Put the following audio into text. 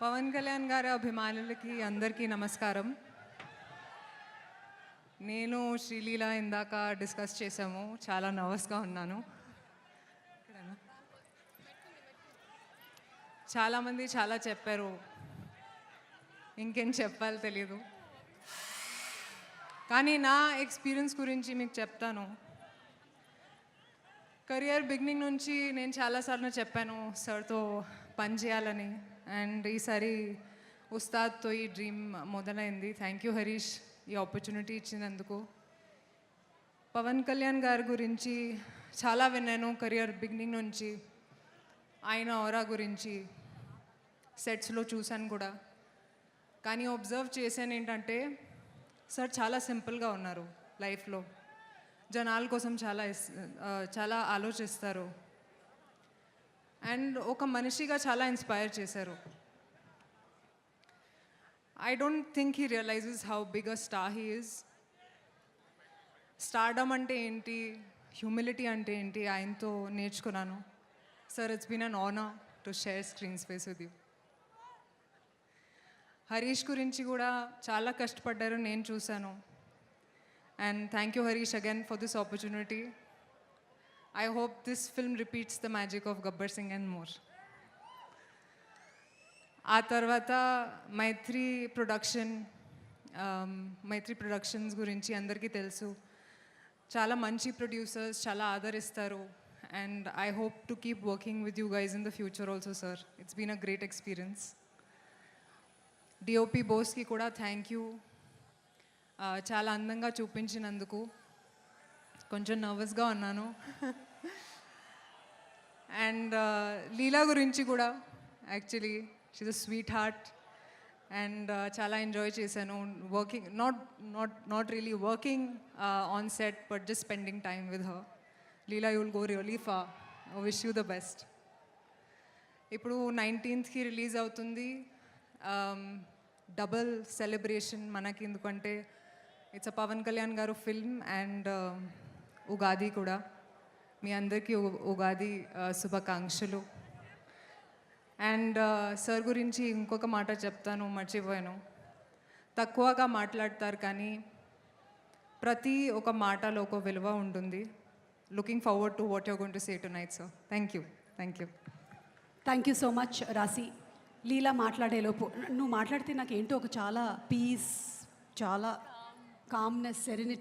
పవన్ కళ్యాణ్ గారి అభిమానులకి అందరికీ నమస్కారం. నేను శ్రీలీల ఇందాక డిస్కస్ చేసాము. చాలా నర్వస్గా ఉన్నాను. చాలామంది చాలా చెప్పారు, ఇంకేం చెప్పాలో తెలియదు. కానీ నా ఎక్స్పీరియన్స్ గురించి మీకు చెప్తాను. కెరియర్ బిగినింగ్ నుంచి నేను చాలాసార్లు చెప్పాను సార్తో పని చేయాలని. అండ్ ఈసారి ఉస్తాద్తో ఈ డ్రీమ్ మొదలైంది. థ్యాంక్ యూ హరీష్, ఈ ఆపర్చునిటీ ఇచ్చినందుకు. పవన్ కళ్యాణ్ గారి గురించి చాలా విన్నాను కెరియర్ బిగినింగ్ నుంచి. ఆయన ఔరా గురించి సెట్స్లో చూశాను కూడా. కానీ అబ్జర్వ్ చేశాను ఏంటంటే సార్ చాలా సింపుల్గా ఉన్నారు లైఫ్లో. జనాల కోసం చాలా ఆలోచిస్తారు. అండ్ ఒక మనిషిగా చాలా ఇన్స్పైర్ చేశారు. I don't think he realises how big a star he is. Stardom అంటే ఏంటి, హ్యూమిలిటీ అంటే ఏంటి ఆయనతో నేర్చుకున్నాను. Sir, it's been an honour to share screen space with you. Harish గురించి కూడా చాలా కష్టపడ్డారు, నేను చూశాను. And thank you Harish again for this opportunity. I hope this film repeats the magic of Gabbar Singh and more. ఆ తర్వాత మైత్రి ప్రొడక్షన్స్ గురించి అందరికీ తెలుసు. చాలా మంచి ప్రొడ్యూసర్స్, చాలా ఆదరిస్తారు. And I hope to keep working with you guys in the future also sir. It's been a great experience. DOP Boski కూడా థ్యాంక్ యూ, చాలా అందంగా చూపించినందుకు. కొంచెం నర్వస్గా ఉన్నాను. అండ్ లీలా గురించి కూడా actually she's a sweetheart. And చాలా ఎంజాయ్ చేశాను working, not really working on set, but just spending time with her. Leela, you will go really far. I wish you the best. ఇప్పుడు 19th release అవుతుంది. Double celebration మనకి, ఎందుకంటే it's a Pawan Kalyan గారు film and Ugadi కూడా. మీ అందరికీ ఉగాది శుభాకాంక్షలు. And sir గురించి ఇంకొక మాట చెప్తాను, మర్చిపోయాను. తక్కువగా మాట్లాడతారు కానీ ప్రతి ఒక మాటలో ఒక విలువ ఉంటుంది. Looking forward to what you're going to say tonight sir. Thank you. Thank you so much రాశి. లీలా మాట్లాడేలోపు నువ్వు మాట్లాడితే నాకు ఏంటో ఒక చాలా పీస్, చాలా కామ్నెస్, సెరెనిటీ